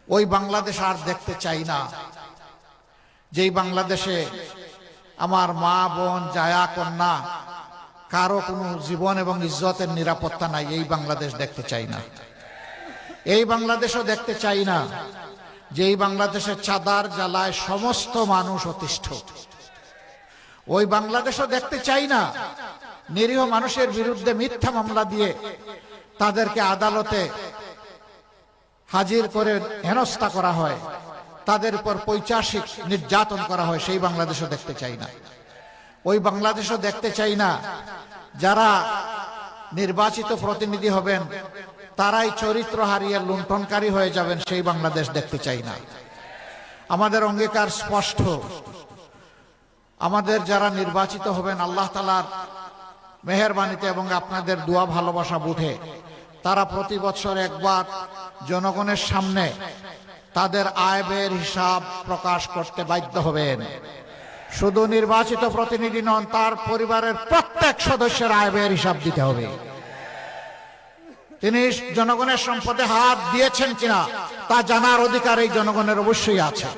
ওই বাংলাদেশ আর দেখতে চাই না, যেই বাংলাদেশে আমার মা বোন জায়া কন্যা কারো কোনো জীবন এবং ইজ্জতের নিরাপত্তা নাই। এই বাংলাদেশ দেখতে চাই না। এই বাংলাদেশও দেখতে চাই না যেই বাংলাদেশের চাঁদার জ্বালায় সমস্ত মানুষ অতিষ্ঠ। ওই বাংলাদেশও দেখতে চাই না নিরীহ মানুষের বিরুদ্ধে মিথ্যা মামলা দিয়ে তাদেরকে আদালতে হাজির করে হেনস্থা করা হয়, তাদের উপর পৈশাচিক নির্যাতন করা হয়। সেই বাংলাদেশও দেখতে চাই না। ওই বাংলাদেশও দেখতে চাই না যারা নির্বাচিত প্রতিনিধি হবেন তারাই চরিত্র হারিয়ে লুণ্ঠনকারী হয়ে যাবেন। সেই বাংলাদেশ দেখতে চাই না। আমাদের অঙ্গীকার স্পষ্ট, আমাদের যারা নির্বাচিত হবেন আল্লাহ তাআলার মেহেরবানিতে এবং আপনাদের দোয়া ভালোবাসা বুঝে তারা প্রতি বছর একবার জনগণের সামনে তাদের আয় ব্যয়ের হিসাব প্রকাশ করতে বাধ্য হবেন। শুধু নির্বাচিত প্রতিনিধি নন, তার পরিবারের প্রত্যেক সদস্যের আয় ব্যয়ের হিসাব দিতে হবে। তিনি জনগণের সম্পদে হাত দিয়েছেন কিনা তা জানার অধিকার এই জনগণের অবশ্যই আছে।